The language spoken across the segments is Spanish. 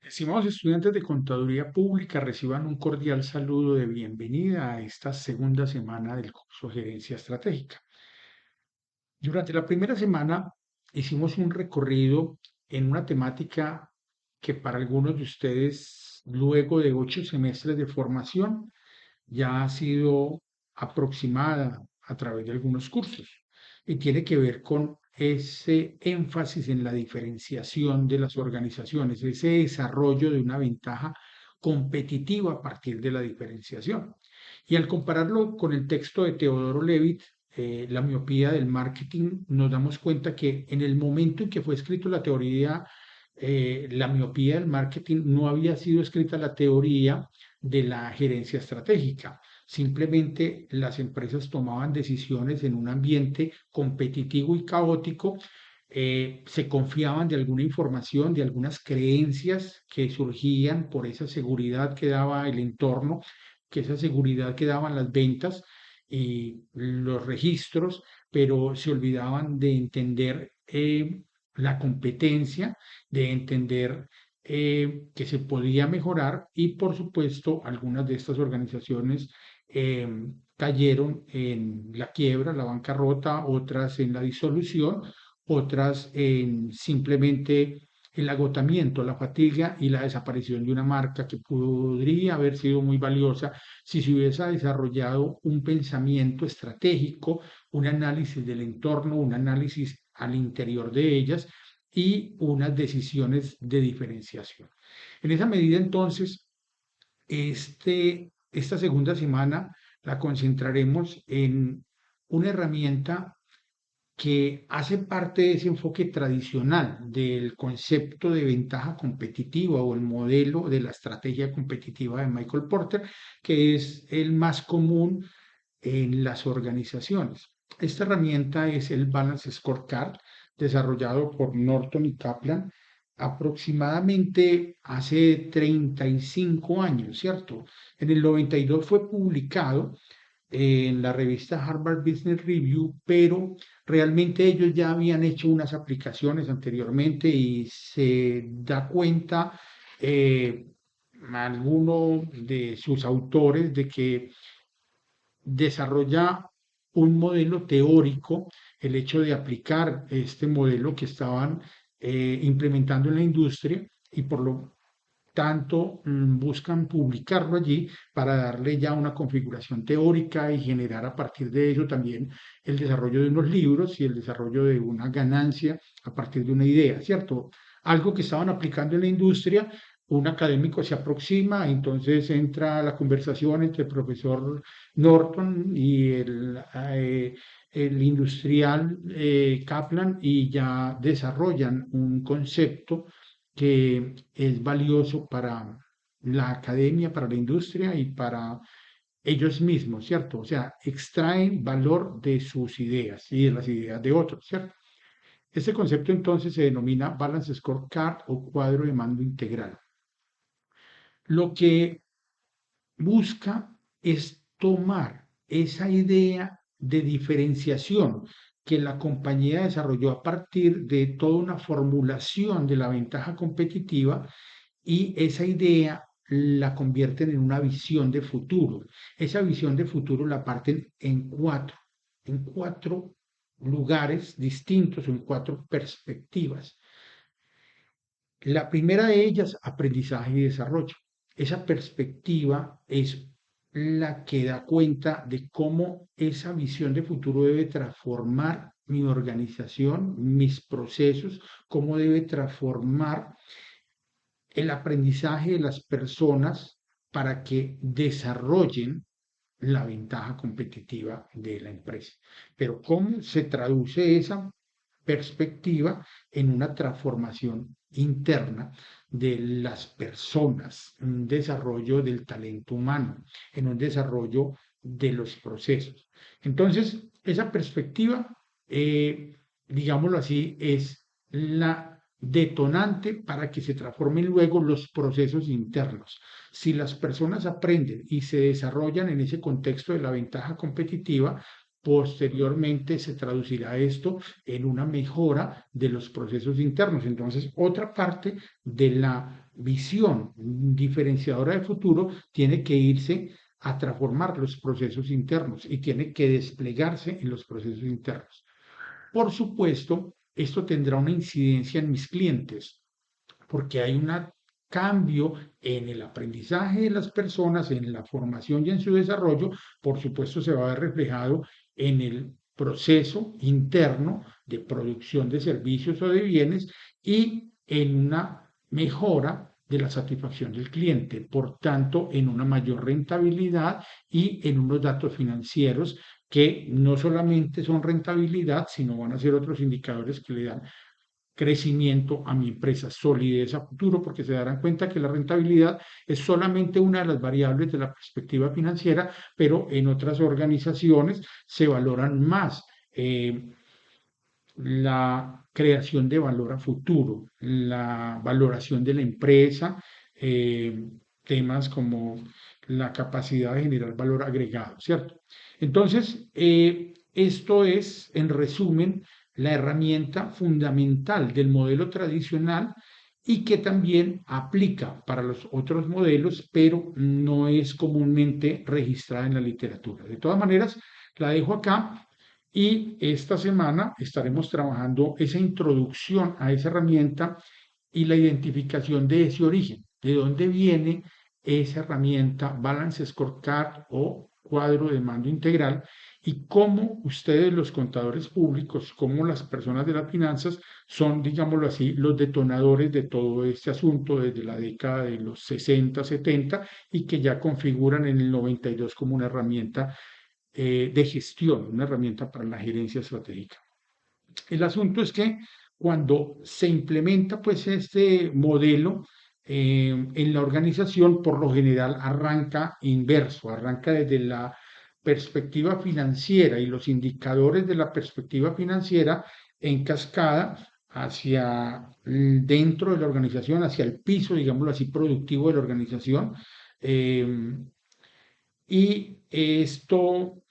Estimados estudiantes de Contaduría Pública, reciban un cordial saludo de bienvenida a esta segunda semana del curso Gerencia Estratégica. Durante la primera semana hicimos un recorrido en una temática que para algunos de ustedes, luego de 8 semestres de formación, ya ha sido aproximada a través de algunos cursos y tiene que ver con ese énfasis en la diferenciación de las organizaciones, ese desarrollo de una ventaja competitiva a partir de la diferenciación. Y al compararlo con el texto de Teodoro Levitt, La miopía del marketing, nos damos cuenta que en el momento en que fue escrito la teoría, la miopía del marketing, no había sido escrita la teoría de la gerencia estratégica. Simplemente las empresas tomaban decisiones en un ambiente competitivo y caótico, se confiaban de alguna información, de algunas creencias que surgían por esa seguridad que daba el entorno, que esa seguridad que daban las ventas y los registros, pero se olvidaban de entender la competencia, de entender que se podía mejorar y por supuesto algunas de estas organizaciones eh, cayeron en la quiebra, la bancarrota, otras en la disolución, otras en simplemente el agotamiento, la fatiga y la desaparición de una marca que podría haber sido muy valiosa si se hubiese desarrollado un pensamiento estratégico, un análisis del entorno, un análisis al interior de ellas y unas decisiones de diferenciación. En esa medida, entonces, esta segunda semana la concentraremos en una herramienta que hace parte de ese enfoque tradicional del concepto de ventaja competitiva o el modelo de la estrategia competitiva de Michael Porter, que es el más común en las organizaciones. Esta herramienta es el Balance Scorecard, desarrollado por Norton y Kaplan aproximadamente hace 35 años, ¿cierto? En el 92 fue publicado en la revista Harvard Business Review, pero realmente ellos ya habían hecho unas aplicaciones anteriormente y se da cuenta alguno de sus autores de que desarrolla un modelo teórico, el hecho de aplicar este modelo que estaban implementando en la industria y por lo tanto buscan publicarlo allí para darle ya una configuración teórica y generar a partir de ello también el desarrollo de unos libros y el desarrollo de una ganancia a partir de una idea, ¿cierto? Algo que estaban aplicando en la industria, un académico se aproxima, entonces entra la conversación entre el profesor Norton y el industrial Kaplan y ya desarrollan un concepto que es valioso para la academia, para la industria y para ellos mismos, ¿cierto? O sea, extraen valor de sus ideas y de las ideas de otros, ¿cierto? Este concepto entonces se denomina Balance Scorecard o cuadro de mando integral. Lo que busca es tomar esa idea de diferenciación que la compañía desarrolló a partir de toda una formulación de la ventaja competitiva y esa idea la convierten en una visión de futuro. Esa visión de futuro la parten en cuatro lugares distintos o en cuatro perspectivas. La primera de ellas, aprendizaje y desarrollo. Esa perspectiva es la que da cuenta de cómo esa visión de futuro debe transformar mi organización, mis procesos, cómo debe transformar el aprendizaje de las personas para que desarrollen la ventaja competitiva de la empresa. Pero ¿cómo se traduce esa perspectiva en una transformación interna de las personas, un desarrollo del talento humano, en un desarrollo de los procesos? Entonces, esa perspectiva, digámoslo así, es la detonante para que se transformen luego los procesos internos. Si las personas aprenden y se desarrollan en ese contexto de la ventaja competitiva, posteriormente se traducirá esto en una mejora de los procesos internos. Entonces, otra parte de la visión diferenciadora de futuro tiene que irse a transformar los procesos internos y tiene que desplegarse en los procesos internos. Por supuesto, esto tendrá una incidencia en mis clientes porque hay un cambio en el aprendizaje de las personas, en la formación y en su desarrollo. Por supuesto, se va a ver reflejado en el proceso interno de producción de servicios o de bienes y en una mejora de la satisfacción del cliente, por tanto, en una mayor rentabilidad y en unos datos financieros que no solamente son rentabilidad, sino van a ser otros indicadores que le dan crecimiento a mi empresa, solidez a futuro, porque se darán cuenta que la rentabilidad es solamente una de las variables de la perspectiva financiera, pero en otras organizaciones se valoran más la creación de valor a futuro, la valoración de la empresa, temas como la capacidad de generar valor agregado, ¿cierto? Entonces, esto es, en resumen, la herramienta fundamental del modelo tradicional y que también aplica para los otros modelos, pero no es comúnmente registrada en la literatura. De todas maneras, la dejo acá y esta semana estaremos trabajando esa introducción a esa herramienta y la identificación de ese origen, de dónde viene esa herramienta Balance Scorecard o cuadro de mando integral y cómo ustedes, los contadores públicos, como las personas de las finanzas, son, digámoslo así, los detonadores de todo este asunto desde la década de los 60, 70 y que ya configuran en el 92 como una herramienta de gestión, una herramienta para la gerencia estratégica. El asunto es que cuando se implementa pues este modelo en la organización, por lo general arranca inverso, arranca desde la perspectiva financiera y los indicadores de la perspectiva financiera en cascada hacia dentro de la organización, hacia el piso, digámoslo así, productivo de la organización. Eh, y esto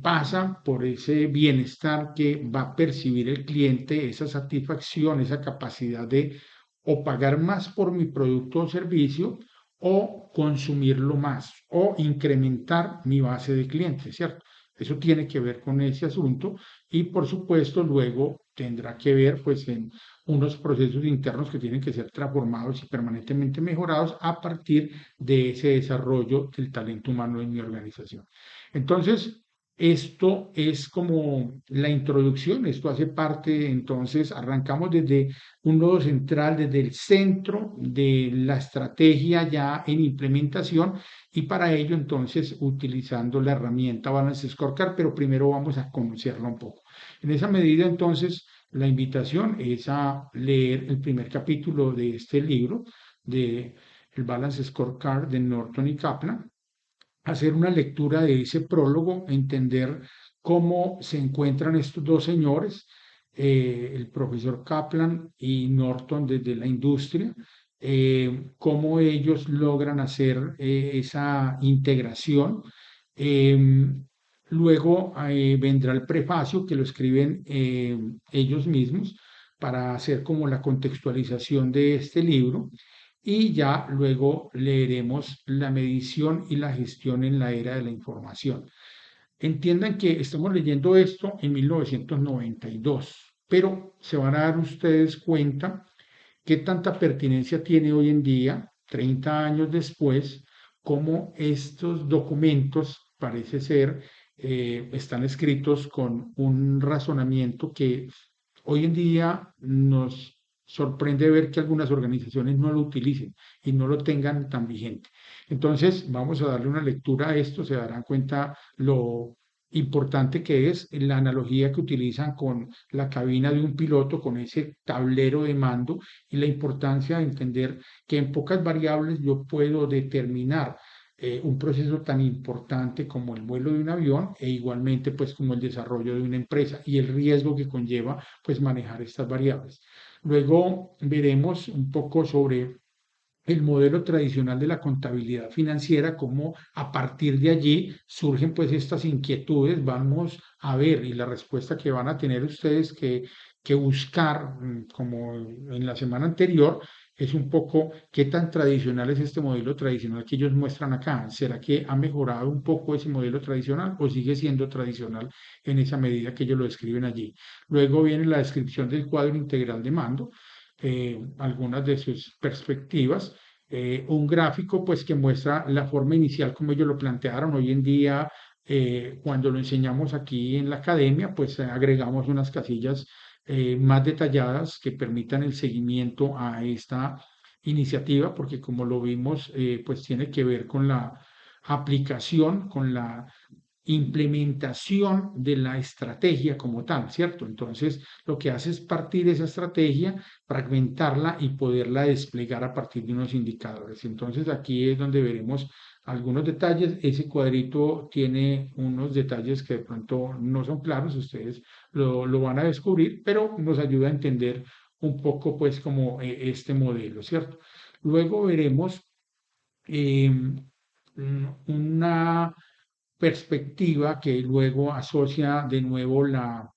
pasa por ese bienestar que va a percibir el cliente, esa satisfacción, esa capacidad de o pagar más por mi producto o servicio o consumirlo más o incrementar mi base de clientes, ¿cierto? Eso tiene que ver con ese asunto y por supuesto luego tendrá que ver pues en unos procesos internos que tienen que ser transformados y permanentemente mejorados a partir de ese desarrollo del talento humano en mi organización. Entonces, esto es como la introducción, esto hace parte, entonces arrancamos desde un nodo central, desde el centro de la estrategia ya en implementación y para ello entonces utilizando la herramienta Balance Scorecard, pero primero vamos a conocerla un poco. En esa medida entonces la invitación es a leer el primer capítulo de este libro, de el Balance Scorecard de Norton y Kaplan, hacer una lectura de ese prólogo, entender cómo se encuentran estos dos señores, el profesor Kaplan y Norton desde la industria, cómo ellos logran hacer esa integración. Luego vendrá el prefacio que lo escriben ellos mismos para hacer como la contextualización de este libro y ya luego leeremos la medición y la gestión en la era de la información. Entiendan que estamos leyendo esto en 1992, pero se van a dar ustedes cuenta qué tanta pertinencia tiene hoy en día, 30 años después, cómo estos documentos, parece ser, están escritos con un razonamiento que hoy en día nos sorprende ver que algunas organizaciones no lo utilicen y no lo tengan tan vigente. Entonces, vamos a darle una lectura a esto, se darán cuenta lo importante que es la analogía que utilizan con la cabina de un piloto, con ese tablero de mando y la importancia de entender que en pocas variables yo puedo determinar un proceso tan importante como el vuelo de un avión e igualmente pues como el desarrollo de una empresa y el riesgo que conlleva pues manejar estas variables. Luego veremos un poco sobre el modelo tradicional de la contabilidad financiera, cómo a partir de allí surgen pues estas inquietudes, vamos a ver, y la respuesta que van a tener ustedes que buscar, como en la semana anterior, es un poco qué tan tradicional es este modelo tradicional que ellos muestran acá. ¿Será que ha mejorado un poco ese modelo tradicional o sigue siendo tradicional en esa medida que ellos lo describen allí? Luego viene la descripción del cuadro integral de mando, algunas de sus perspectivas, un gráfico pues que muestra la forma inicial como ellos lo plantearon. Hoy en día, cuando lo enseñamos aquí en la academia, pues agregamos unas casillas más detalladas que permitan el seguimiento a esta iniciativa, porque como lo vimos, pues tiene que ver con la aplicación, con la implementación de la estrategia como tal, ¿cierto? Entonces, lo que hace es partir esa estrategia, fragmentarla y poderla desplegar a partir de unos indicadores. Entonces, aquí es donde veremos algunos detalles. Ese cuadrito tiene unos detalles que de pronto no son claros, ustedes lo van a descubrir, pero nos ayuda a entender un poco, pues, como este modelo, ¿cierto? Luego veremos eh, una perspectiva que luego asocia de nuevo la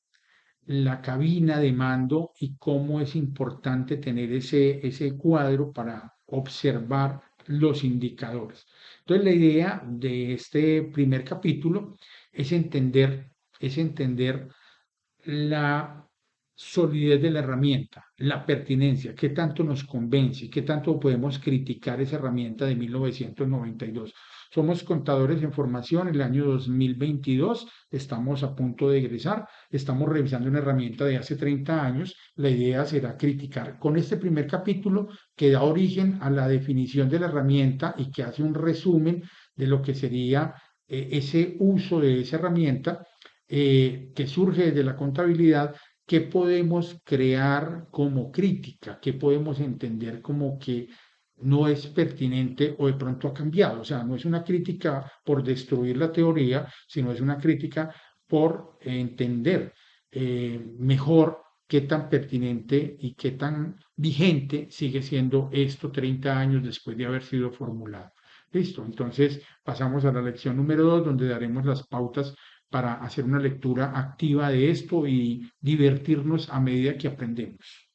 cabina de mando y cómo es importante tener ese cuadro para observar los indicadores. Entonces, la idea de este primer capítulo es entender la solidez de la herramienta, la pertinencia, qué tanto nos convence, qué tanto podemos criticar esa herramienta de 1992. Somos contadores en formación, el año 2022, estamos a punto de egresar, estamos revisando una herramienta de hace 30 años. La idea será criticar con este primer capítulo que da origen a la definición de la herramienta y que hace un resumen de lo que sería ese uso de esa herramienta que surge de la contabilidad, qué podemos crear como crítica, qué podemos entender como que no es pertinente o de pronto ha cambiado. O sea, no es una crítica por destruir la teoría, sino es una crítica por entender mejor qué tan pertinente y qué tan vigente sigue siendo esto 30 años después de haber sido formulado. Listo, entonces pasamos a la lección número 2, donde daremos las pautas para hacer una lectura activa de esto y divertirnos a medida que aprendemos.